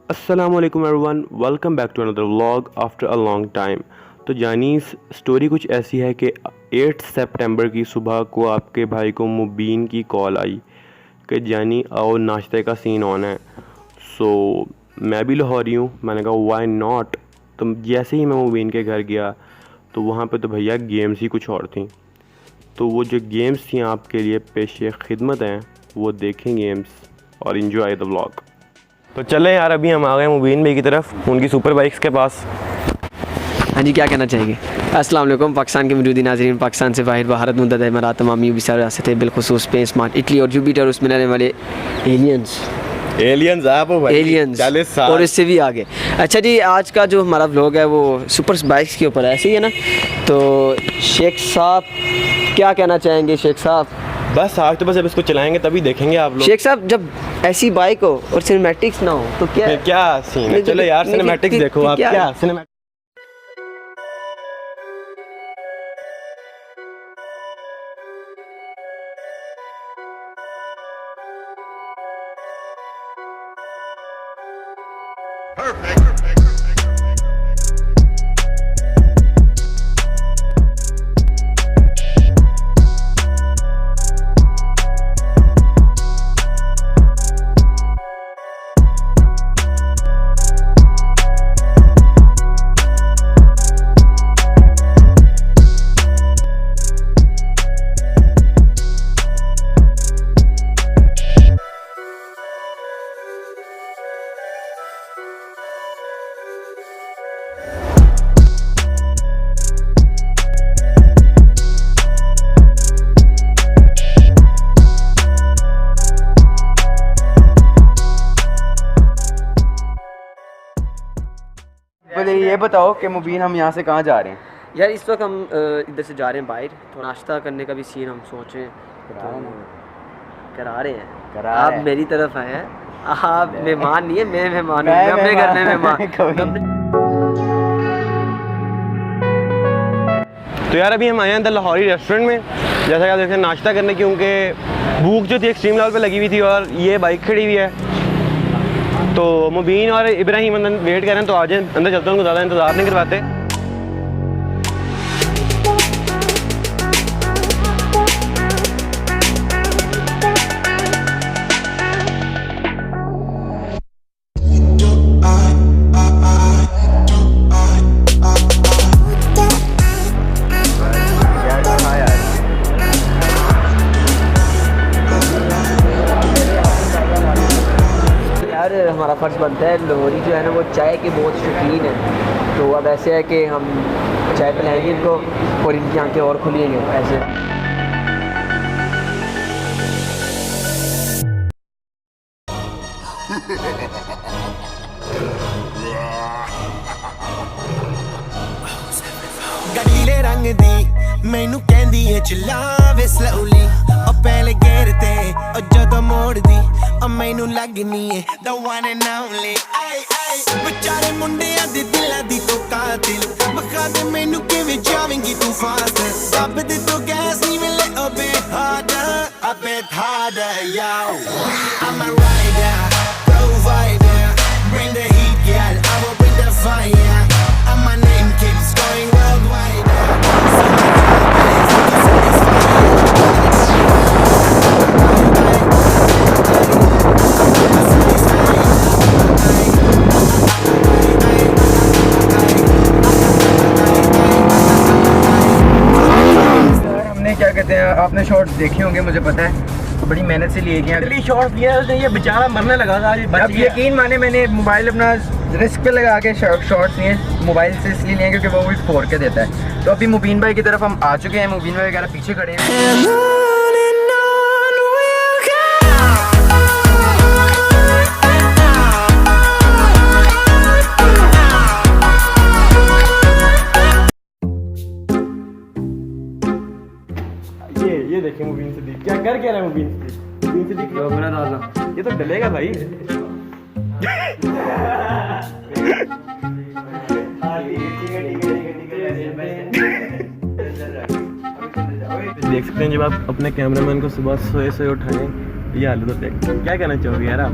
अस्सलामुअलैकुम everyone, welcome back to another vlog after a long time. तो जानी story कुछ ऐसी है कि 8 सितंबर की सुबह को आपके भाई को मुबीन की कॉल आई कि जानी आओ नाश्ते का सीन ऑन है। सो मैं भी लाहौरी हूँ, मैंने कहा वाई नॉट। तो जैसे ही मैं मुबीन के घर गया तो वहाँ पे तो भैया गेम्स ही कुछ और थी। तो वो जो गेम्स थी आपके लिए पेश खिदमत हैं, वो देखें गेम्स और इन्जॉय द व्लॉग। तो चले यार, अभी हम आ गए मुबीन भाई की तरफ, उनकी सुपर बाइक्स के पास। हाँ जी, क्या कहना चाहेंगे? अस्सलाम वालेकुम। पाकिस्तान के मौजूद नाज़रीन, पाकिस्तान से बाहर भारत मुत्तहदा इमारात, तमाम यूबी रियासतें बिलखुसूस स्पेन, स्मार्ट, इटली और जुपिटर उसमें रहने वाले एलियंस आप हो भाई, एलियंस और इससे भी आगे। अच्छा जी, आज का जो हमारा व्लॉग है वो सुपर बाइक्स के ऊपर है, ऐसे ही है ना? तो शेख साहब क्या कहना चाहेंगे? शेख साहब बस आज तो बस अब इसको चलाएंगे तभी देखेंगे आप लोग। शेख साहब, जब ऐसी बाइक हो और सिनेमैटिक्स ना हो तो क्या सीन है? चलो यार सिनेमैटिक्स देखो आप। क्या सिनेमैटिक्स? ये बताओ कि मुबीन हम यहाँ से कहाँ जा रहे हैं? यार इस वक्त हम इधर से जा रहे हैं बाहर, तो नाश्ता करने का भी सीन हम सोच रहे हैं, करा रहे हैं। आप मेरी तरफ आए हैं, आप मेहमान नहीं है, मैं मेहमान हूँ, मैं अपने घर में मेहमान। तो यार अभी हम आए हैं द लाहौरी रेस्टोरेंट में, जैसा कि आप देखते हैं नाश्ता करने, क्योंकि भूख जो थी एक्सट्रीम लेवल पे लगी हुई थी और ये बाइक खड़ी हुई है। तो मुबीन और इब्राहिम अंदर वेट कर रहे हैं, तो आ जाए अंदर चलते हैं, उनको ज़्यादा इंतज़ार नहीं करवाते। हमारा फ़र्ज़ बनता है, लाहौरी जो है ना वो चाय के बहुत शौकीन है, तो अब ऐसे है कि हम चाय पिलाएंगे इनको और इनकी आंखें और खुलेंगे ऐसे। गडीले रंग दी मैनू कहंदी है चलावे स्लोली, पहले गेर ते जदों मोड़ दी मैनू लगनी है the one and only। बेचारे मुंडियां दे दिलां दी तो कातिल, बखा दे मैनू किवें जावेंगी तू फास्ट, दब दे तो गैस नी मिले a bit harder yo। I'm a rider, provider, bring the heat girl, I will bring the fire, and my name keeps going worldwide, so my job is to satisfy you। क्या कहते हैं, आपने shorts देखे होंगे, मुझे पता है, तो बड़ी मेहनत से लिए गए शॉर्ट लिया है, ये बेचारा मरने लगा था। अब यकीन माने मैंने मोबाइल अपना रिस्क पे लगा के शॉर्ट्स लिए, मोबाइल से इसलिए लिए क्योंकि वो भी 4K देता है। तो अभी मुबीन भाई की तरफ हम आ चुके हैं, मुबीन भाई वगैरह पीछे खड़े हैं। ये देखिए मुबीन सिद्दीक क्या कर रहा है। मुबीन सिद्दीक अपना डालना, ये तो डलेगा भाई। देख सकते हैं जब आप अपने कैमरामैन को सुबह सोए उठाएं, ये हालत होता है। क्या कहना चाहोगे यार आप?